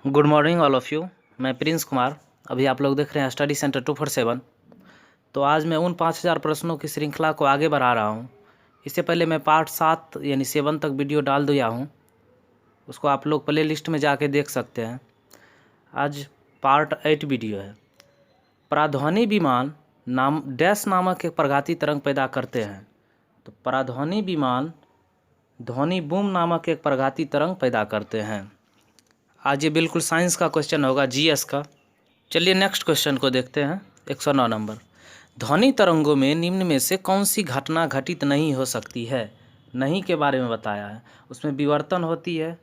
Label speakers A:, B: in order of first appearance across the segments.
A: Good morning all of you. मैं Prince Kumar. अभी आप लोग देख रहे हैं स्टडी सेंटर 247। तो आज मैं उन 5000 प्रश्नों की श्रृंखला को आगे बढ़ा रहा हूं। इससे पहले मैं पार्ट 7 यानी 7 तक वीडियो डाल दिया हूं, उसको आप लोग प्ले लिस्ट में जाके देख सकते हैं। आज पार्ट 8 वीडियो है। पराध्वनि विमान डैश नामक एक प्रघाती तरंग पैदा करते हैं। तो पराध्वनि विमान ध्वनि बूम नामक एक प्रघाती तरंग पैदा करते हैं। आज ये बिल्कुल साइंस का क्वेश्चन होगा, जीएस का। चलिए नेक्स्ट क्वेश्चन को देखते हैं। 109 नंबर। ध्वनि तरंगों में निम्न में से कौन सी घटना घटित नहीं हो सकती है? नहीं के बारे में बताया है। उसमें विवर्तन होती है,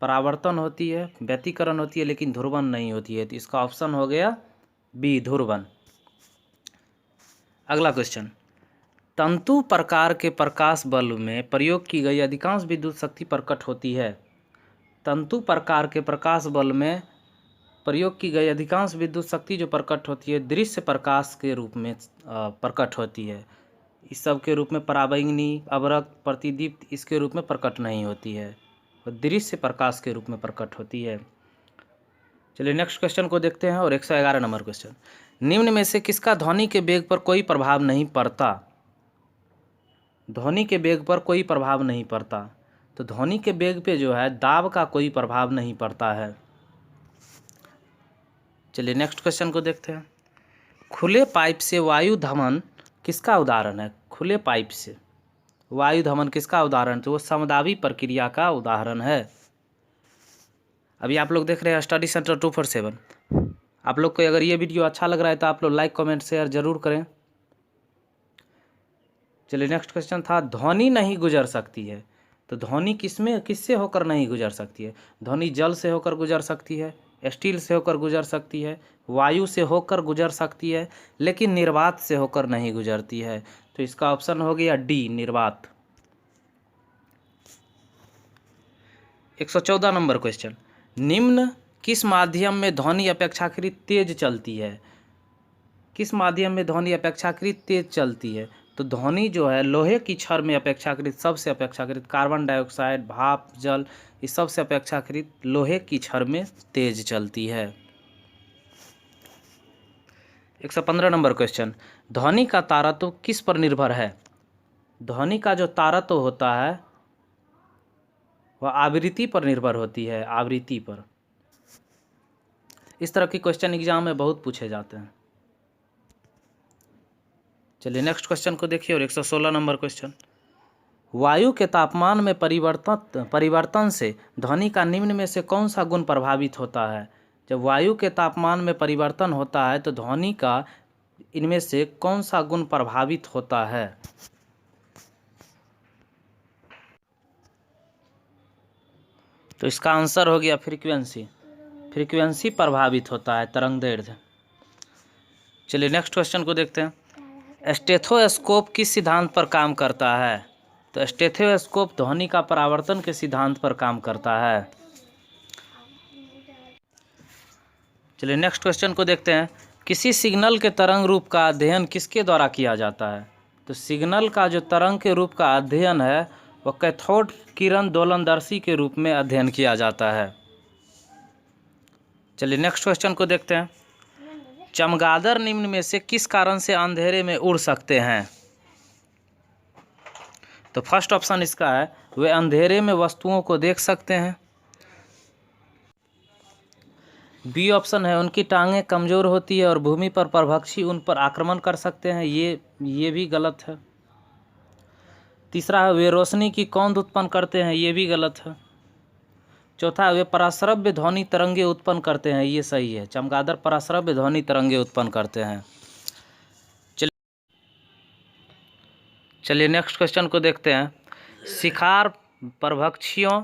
A: परावर्तन होती है, व्यतिकरण होती है, लेकिन ध्रुवन नहीं होती है। तो इसका ऑप्शन हो गया बी, ध्रुवन। अगला क्वेश्चन। तंतु प्रकार के प्रकाश बल्ब में प्रयोग की गई अधिकांश विद्युत शक्ति प्रकट होती है। तंतु प्रकार के प्रकाश बल्ब में प्रयोग की गई अधिकांश विद्युत शक्ति जो प्रकट होती है दृश्य प्रकाश के रूप में प्रकट होती है। इस सब के रूप में पराबैंगनी, अवरक्त, प्रतिदीप्त इसके रूप में प्रकट नहीं होती है, और दृश्य प्रकाश के रूप में प्रकट होती है। चलिए नेक्स्ट क्वेश्चन को देखते हैं। और 111 नंबर क्वेश्चन। निम्न में से किसका ध्वनि के वेग पर कोई प्रभाव नहीं पड़ता? ध्वनि के वेग पर कोई प्रभाव नहीं पड़ता। तो ध्वनि के वेग पे जो है दाब का कोई प्रभाव नहीं पड़ता है। चलिए नेक्स्ट क्वेश्चन को देखते हैं। खुले पाइप से वायु धमन किसका उदाहरण है? खुले पाइप से वायु धमन किसका उदाहरण? तो वो समदाबी प्रक्रिया का उदाहरण है। अभी आप लोग देख रहे हैं स्टडी सेंटर 247। आप लोग को अगर ये वीडियो अच्छा लग रहा है तो आप लोग लाइक, कमेंट, शेयर जरूर करें। चलिए नेक्स्ट क्वेश्चन था, ध्वनि नहीं गुजर सकती है। तो ध्वनि किससे होकर नहीं गुजर सकती है? ध्वनि जल से होकर गुजर सकती है, स्टील से होकर गुजर सकती है, वायु से होकर गुजर सकती है, लेकिन निर्वात से होकर नहीं गुजरती है। तो इसका ऑप्शन हो गया डी, निर्वात। 114 नंबर क्वेश्चन। निम्न किस माध्यम में ध्वनि अपेक्षाकृत तेज चलती है? किस माध्यम में ध्वनि अपेक्षाकृत तेज चलती है? तो ध्वनि जो है लोहे की छड़ में अपेक्षाकृत, सबसे अपेक्षाकृत कार्बन डाइऑक्साइड, भाप, जल, इस सबसे अपेक्षाकृत लोहे की छड़ में तेज चलती है। 115 नंबर क्वेश्चन। ध्वनि का तारत्व किस पर निर्भर है? ध्वनि का जो तारत्व होता है वह आवृत्ति पर निर्भर होती है, आवृत्ति पर। इस तरह के क्वेश्चन एग्जाम में बहुत पूछे जाते हैं। चलिए नेक्स्ट क्वेश्चन को देखिए। और 116 नंबर क्वेश्चन। वायु के तापमान में परिवर्तन से ध्वनि का निम्न में से कौन सा गुण प्रभावित होता है? जब वायु के तापमान में परिवर्तन होता है तो ध्वनि का इनमें से कौन सा गुण प्रभावित होता है? तो इसका आंसर हो गया फ्रीक्वेंसी। फ्रीक्वेंसी प्रभावित होता है, तरंगदैर्ध्य। चलिए नेक्स्ट क्वेश्चन को देखते हैं। स्टेथोस्कोप किस सिद्धांत पर काम करता है? तो स्टेथोस्कोप ध्वनि का परावर्तन के सिद्धांत पर काम करता है। चलिए नेक्स्ट क्वेश्चन को देखते हैं। किसी सिग्नल के तरंग रूप का अध्ययन किसके द्वारा किया जाता है? तो सिग्नल का जो तरंग के रूप का अध्ययन है वह कैथोड किरण दोलनदर्शी के रूप में अध्ययन किया जाता है। चलिए नेक्स्ट क्वेश्चन को देखते हैं। चमगादड़ निम्न में से किस कारण से अंधेरे में उड़ सकते हैं? तो फर्स्ट ऑप्शन इसका है, वे अंधेरे में वस्तुओं को देख सकते हैं। बी ऑप्शन है, उनकी टांगें कमज़ोर होती है और भूमि पर परभक्षी उन पर आक्रमण कर सकते हैं। ये भी गलत है। तीसरा है, वे रोशनी की कौंध उत्पन्न करते हैं। ये भी गलत है। चौथा है, वे पराश्रव्य ध्वनि तरंगे उत्पन्न करते हैं। ये सही है, चमगादड़ पराश्रव्य ध्वनि तरंगे उत्पन्न करते हैं। चलिए नेक्स्ट क्वेश्चन को देखते हैं। शिकार परभक्षियों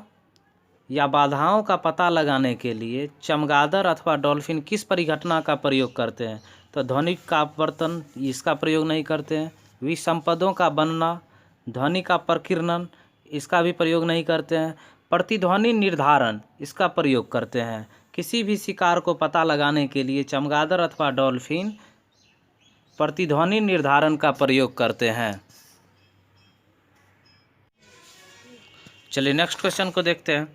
A: या बाधाओं का पता लगाने के लिए चमगादड़ अथवा डॉल्फिन किस परिघटना का प्रयोग करते हैं? तो ध्वनिक का अपवर्तन, इसका प्रयोग नहीं करते हैं। विसंपदों का बनना, ध्वनि का प्रकीर्णन, इसका भी प्रयोग नहीं करते हैं। प्रतिध्वनि निर्धारण, इसका प्रयोग करते हैं। किसी भी शिकार को पता लगाने के लिए चमगादड़ अथवा डॉल्फिन प्रतिध्वनि निर्धारण का प्रयोग करते हैं। चलिए नेक्स्ट क्वेश्चन को देखते हैं।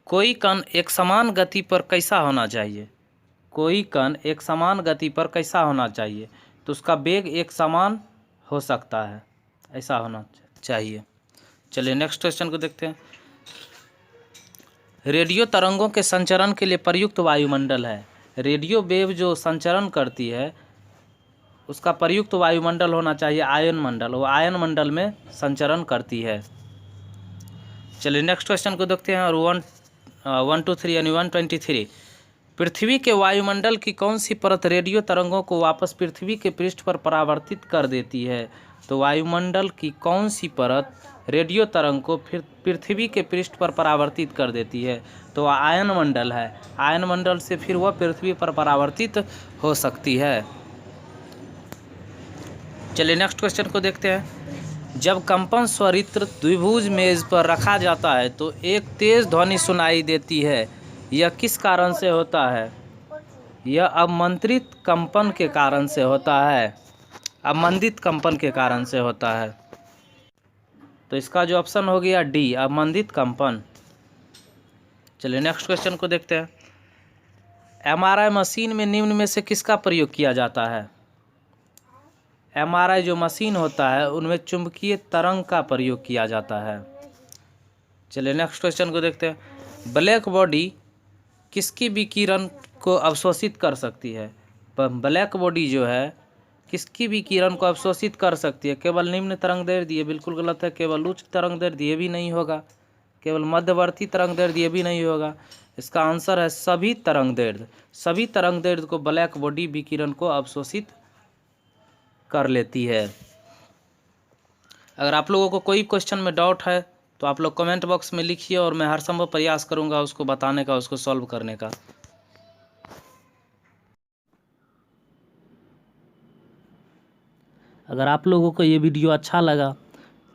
A: कोई कण एक समान गति पर कैसा होना चाहिए? कोई कण एक समान गति पर कैसा होना चाहिए? तो उसका वेग एक समान हो सकता है, ऐसा होना चाहिए। चलिए नेक्स्ट क्वेश्चन को देखते हैं। रेडियो तरंगों के संचरण के लिए प्रयुक्त वायुमंडल है। रेडियो वेव जो संचरण करती है उसका प्रयुक्त वायुमंडल होना चाहिए आयन मंडल, वो आयन मंडल में संचरण करती है। चलिए नेक्स्ट क्वेश्चन को देखते हैं। और 1 2 3 यानी 123। पृथ्वी के वायुमंडल की कौन सी परत रेडियो तरंगों को वापस पृथ्वी के पृष्ठ पर परावर्तित कर देती है? तो वायुमंडल की कौन सी परत रेडियो तरंग को फिर पृथ्वी के पृष्ठ पर परावर्तित कर देती है? तो आयन मंडल है। आयन मंडल से फिर वह पृथ्वी पर परावर्तित हो सकती है। चलिए नेक्स्ट क्वेश्चन को देखते हैं। जब कंपन स्वरित्र द्विभुज मेज पर रखा जाता है तो एक तेज ध्वनि सुनाई देती है, यह किस कारण से होता है? यह अवमंदित कंपन के कारण से होता है। अवमंदित कंपन के कारण से होता है। तो इसका जो ऑप्शन हो गया डी, अवमंदित कंपन। चलिए नेक्स्ट क्वेश्चन को देखते हैं। एमआरआई मशीन में निम्न में से किसका प्रयोग किया जाता है? एमआरआई जो मशीन होता है उनमें चुंबकीय तरंग का प्रयोग किया जाता है। चलिए नेक्स्ट क्वेश्चन को देखते हैं। ब्लैक बॉडी किसकी विकिरण को अवशोषित कर सकती है? ब्लैक बॉडी जो है किसकी विकिरण को अवशोषित कर सकती है? केवल निम्न तरंग दैर्ध्य, ये बिल्कुल गलत है। केवल उच्च तरंग दैर्ध्य, ये भी नहीं होगा। केवल मध्यवर्ती तरंग दैर्ध्य, ये भी नहीं होगा। इसका आंसर है सभी तरंग दैर्ध्य। सभी तरंग दैर्ध्य को ब्लैक बॉडी विकिरण को अवशोषित कर लेती है। अगर आप लोगों को कोई क्वेश्चन में डाउट है तो आप लोग कमेंट बॉक्स में लिखिए और मैं हर संभव प्रयास करूंगा उसको बताने का, उसको सॉल्व करने का। अगर आप लोगों को ये वीडियो अच्छा लगा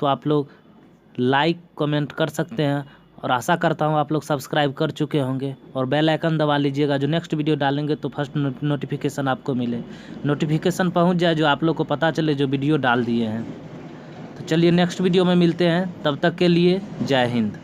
A: तो आप लोग लाइक कमेंट कर सकते हैं और आशा करता हूँ आप लोग सब्सक्राइब कर चुके होंगे और बेल आइकन दबा लीजिएगा। जो नेक्स्ट वीडियो डालेंगे तो फर्स्ट नोटिफिकेशन आपको मिले, नोटिफिकेशन पहुँच जाए, जो आप लोग को पता चले जो वीडियो डाल दिए हैं। तो चलिए नेक्स्ट वीडियो में मिलते हैं, तब तक के लिए जय हिंद।